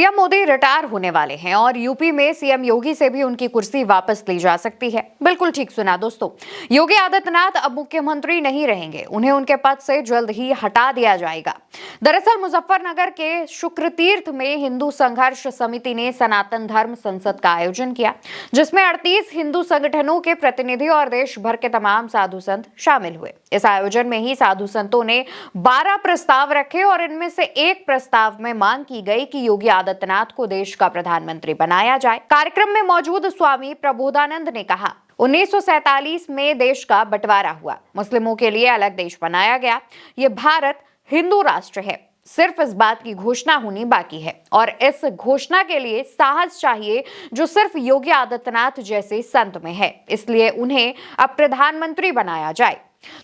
PM Modi retire होने वाले हैं और यूपी में सीएम योगी से भी उनकी कुर्सी वापस ली जा सकती है। बिल्कुल ठीक सुना दोस्तों, योगी आदित्यनाथ अब मुख्यमंत्री नहीं रहेंगे, उन्हें उनके पद से जल्द ही हटा दिया जाएगा। दरअसल मुजफ्फरनगर के शुक्रतीर्थ में हिंदू संघर्ष समिति ने सनातन धर्म संसद का आयोजन किया, जिसमें 38 हिंदू संगठनों के प्रतिनिधि और देश भर के तमाम साधु संत शामिल हुए। इस आयोजन में ही साधु संतों ने 12 प्रस्ताव रखे और इनमें से एक प्रस्ताव में मांग की गई कि योगी आदित्यनाथ को देश का प्रधानमंत्री बनाया जाए। कार्यक्रम में मौजूद स्वामी प्रबोधानंद ने कहा, 1947 में देश का बंटवारा हुआ, मुस्लिमों के लिए अलग देश बनाया गया। ये भारत हिंदू राष्ट्र है, सिर्फ इस बात की घोषणा होनी बाकी है और इस घोषणा के लिए साहस चाहिए जो सिर्फ योगी आदित्यनाथ जैसे संत में है। इसलिए उन्हें अब प्रधानमंत्री बनाया जाए।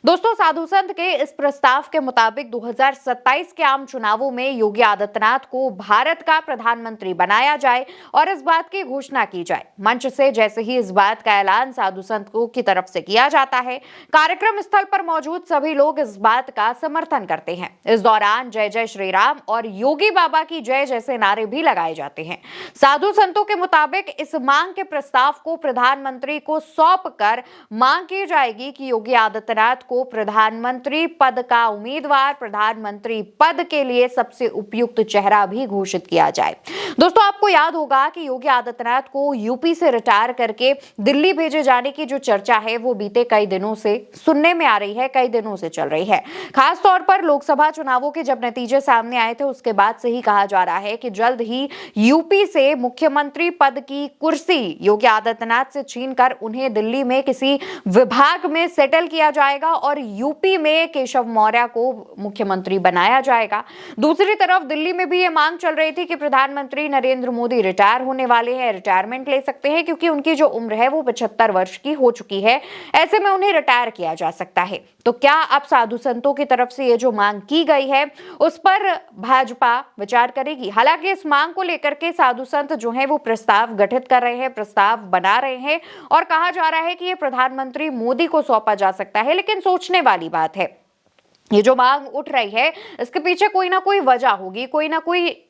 दोस्तों, साधु संत के इस प्रस्ताव के मुताबिक 2027 के आम चुनावों में योगी आदित्यनाथ को भारत का प्रधानमंत्री बनाया जाए और इस बात की घोषणा की जाए। मंच से जैसे ही इस बात का ऐलान साधु संतों की तरफ से किया जाता है, कार्यक्रम स्थल पर मौजूद सभी लोग इस बात का समर्थन करते हैं। इस दौरान जय जय श्री राम और योगी बाबा की जय जैसे नारे भी लगाए जाते हैं। साधु संतों के मुताबिक इस मांग के प्रस्ताव को प्रधानमंत्री को सौंप कर मांग की जाएगी कि योगी आदित्यनाथ को प्रधानमंत्री पद का उम्मीदवार, प्रधानमंत्री पद के लिए सबसे उपयुक्त चेहरा भी घोषित किया जाए। दोस्तों, आपको याद होगा कि योगी आदित्यनाथ को यूपी से रिटायर करके दिल्ली भेजे जाने की जो चर्चा है वो बीते कई दिनों से सुनने में आ रही है, कई दिनों से चल रही है। खास तौर पर लोकसभा चुनावों के जब नतीजे सामने आए थे उसके बाद से ही कहा जा रहा है कि जल्द ही यूपी से मुख्यमंत्री पद की कुर्सी योगी आदित्यनाथ से छीनकर उन्हें दिल्ली में किसी विभाग में सेटल किया जाएगा और यूपी में केशव मौर्य को मुख्यमंत्री बनाया जाएगा। दूसरी तरफ दिल्ली में भी ये मांग चल रही थी कि प्रधानमंत्री नरेंद्र मोदी रिटायर होने वाले हैं, रिटायरमेंट ले सकते हैं क्योंकि उनकी जो उम्र है वो 75 वर्ष की हो चुकी है। ऐसे में उन्हें रिटायर किया जा सकता है। तो क्या अब साधु संतों की तरफ से ये जो मांग की गई है उस पर भाजपा विचार करेगी? हालांकि इस मांग को लेकर के साधु संत जो है वो प्रस्ताव गठित कर रहे हैं, प्रस्ताव बना रहे हैं और कहा जा रहा है कि ये प्रधानमंत्री मोदी को सौंपा जा सकता है। लेकिन सोचने वाली बात है, ये जो मांग उठ रही है इसके पीछे कोई ना कोई वजह होगी, कोई ना कोई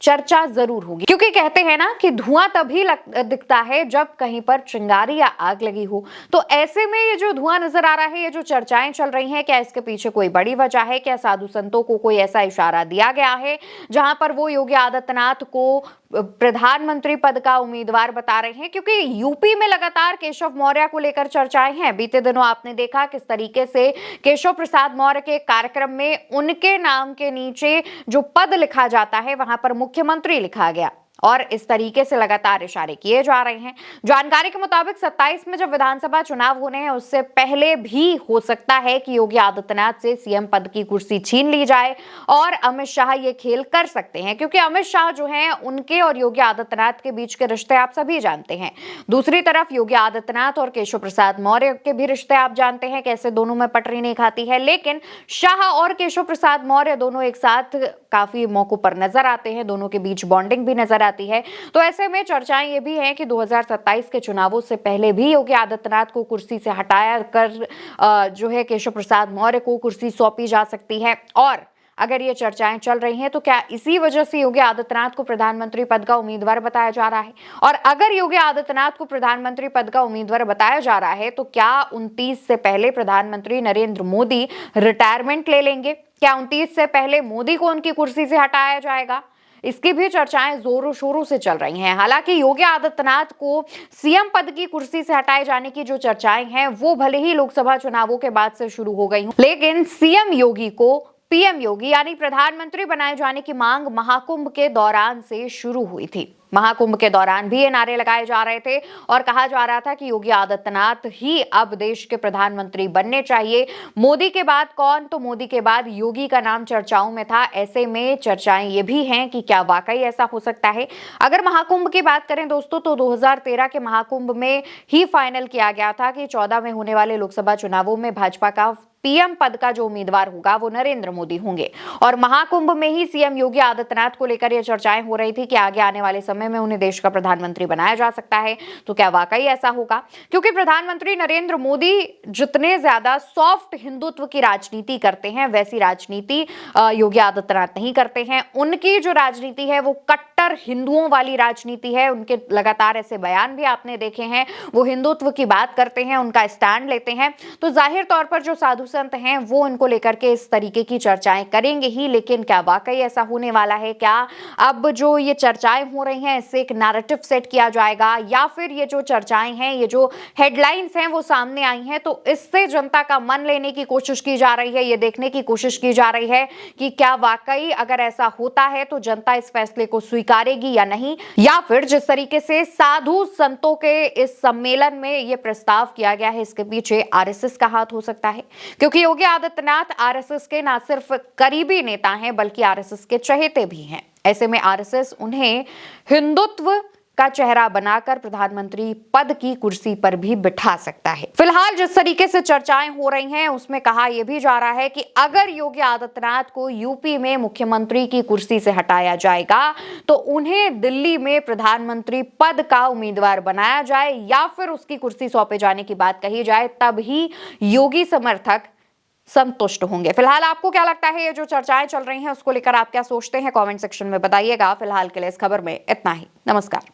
चर्चा जरूर होगी, क्योंकि कहते हैं ना कि धुआं तभी दिखता है जब कहीं पर चिंगारी या आग लगी हो। तो ऐसे में ये जो धुआं नजर आ रहा है, ये जो चर्चाएं चल रही हैं, क्या इसके पीछे कोई बड़ी वजह है? क्या साधु संतों को कोई ऐसा इशारा दिया गया है जहां पर वो योगी आदित्यनाथ को प्रधानमंत्री पद का उम्मीदवार बता रहे हैं? क्योंकि यूपी में लगातार केशव मौर्य को लेकर चर्चाएं हैं। बीते दिनों आपने देखा किस तरीके से केशव प्रसाद मौर्य के कार्यक्रम में उनके नाम के नीचे जो पद लिखा जाता है वहां पर मुख्यमंत्री लिखा गया और इस तरीके से लगातार इशारे किए जा रहे हैं। जानकारी के मुताबिक 27 में जब विधानसभा चुनाव होने हैं उससे पहले भी हो सकता है कि योगी आदित्यनाथ से सीएम पद की कुर्सी छीन ली जाए और अमित शाह ये खेल कर सकते हैं, क्योंकि अमित शाह जो हैं उनके और योगी आदित्यनाथ के बीच के रिश्ते आप सभी जानते हैं। दूसरी तरफ योगी आदित्यनाथ और केशव प्रसाद मौर्य के भी रिश्ते आप जानते हैं कैसे दोनों में पटरी नहीं खाती है। लेकिन शाह और केशव प्रसाद मौर्य दोनों एक साथ काफी मौकों पर नजर आते हैं, दोनों के बीच बॉन्डिंग भी नजर आती है। तो ऐसे में चर्चाएं ये भी हैं कि 2027 के चुनावों से पहले भी योगी आदित्यनाथ को कुर्सी से हटाया कर जो है केशव प्रसाद मौर्य को कुर्सी सौंपी जा सकती है। और अगर ये चर्चाएं चल रही हैं तो क्या इसी वजह से योगी आदित्यनाथ को प्रधानमंत्री पद का उम्मीदवार बताया जा रहा है? और अगर योगी आदित्यनाथ को प्रधानमंत्री पद का उम्मीदवार बताया जा रहा है तो क्या 29 से पहले प्रधानमंत्री नरेंद्र मोदी रिटायरमेंट ले लेंगे? क्या 29 से पहले मोदी को उनकी कुर्सी से हटाया जाएगा? इसकी भी चर्चाएं जोरों शोरों से चल रही हैं। हालांकि योगी आदित्यनाथ को सीएम पद की कुर्सी से हटाए जाने की जो चर्चाएं हैं वो भले ही लोकसभा चुनावों के बाद से शुरू हो गई हों, लेकिन सीएम योगी को पीएम योगी यानी प्रधानमंत्री बनाए जाने की मांग महाकुंभ के दौरान से शुरू हुई थी। महाकुंभ के दौरान भी ये नारे लगाए जा रहे थे और कहा जा रहा था कि योगी आदित्यनाथ ही अब देश के प्रधानमंत्री बनने चाहिए। मोदी के बाद कौन? तो मोदी के बाद योगी का नाम चर्चाओं में था। ऐसे में चर्चाएं ये भी हैं कि क्या वाकई ऐसा हो सकता है? अगर महाकुंभ की बात करें दोस्तों तो 2013 के महाकुंभ में ही फाइनल किया गया था कि 14 में होने वाले लोकसभा चुनावों में भाजपा का पीएम पद का जो उम्मीदवार होगा वो नरेंद्र मोदी होंगे। और महाकुंभ में ही सीएम योगी आदित्यनाथ को लेकर यह चर्चाएं हो रही थी कि आगे आने वाले समय में उन्हें देश का प्रधानमंत्री बनाया जा सकता है। तो क्या वाकई ऐसा होगा? क्योंकि प्रधानमंत्री नरेंद्र मोदी जितने ज्यादा सॉफ्ट हिंदुत्व की राजनीति करते हैं वैसी राजनीति योगी आदित्यनाथ नहीं करते हैं। उनकी जो राजनीति है वो कट्टर कट्टर हिंदुओं वाली राजनीति है। उनके लगातार ऐसे बयान भी आपने देखे हैं, वो हिंदुत्व की बात करते हैं, उनका स्टैंड लेते हैं। तो जाहिर तौर पर जो साधु संत हैं वो इनको लेकर के इस तरीके की चर्चाएं करेंगे ही। लेकिन क्या वाकई ऐसा होने वाला है? क्या अब जो ये चर्चाएं हो रही हैं इससे एक नैरेटिव सेट किया जाएगा, या फिर ये जो चर्चाएं हैं, ये जो हेडलाइंस हैं वो सामने आई हैं तो इससे जनता का मन लेने की कोशिश की जा रही है, ये देखने की कोशिश की जा रही है कि क्या वाकई अगर ऐसा होता है तो जनता इस फैसले को स्वीकारेगी या नहीं, या फिर जिस तरीके से साधु संतों के इस सम्मेलन में ये प्रस्ताव किया गया है इसके पीछे आरएसएस का हाथ हो सकता है। क्योंकि योगी आदित्यनाथ आरएसएस के ना सिर्फ करीबी नेता हैं बल्कि आरएसएस के चहेते भी हैं। ऐसे में आरएसएस उन्हें हिंदुत्व का चेहरा बनाकर प्रधानमंत्री पद की कुर्सी पर भी बिठा सकता है। फिलहाल जिस तरीके से चर्चाएं हो रही हैं उसमें कहा यह भी जा रहा है कि अगर योगी आदित्यनाथ को यूपी में मुख्यमंत्री की कुर्सी से हटाया जाएगा तो उन्हें दिल्ली में प्रधानमंत्री पद का उम्मीदवार बनाया जाए या फिर उसकी कुर्सी सौंपे जाने की बात कही जाए, तब ही योगी समर्थक संतुष्ट होंगे। फिलहाल आपको क्या लगता है? ये जो चर्चाएं चल रही हैं उसको लेकर आप क्या सोचते हैं? कमेंट सेक्शन में बताइएगा। फिलहाल के लिए इस खबर में इतना ही। नमस्कार।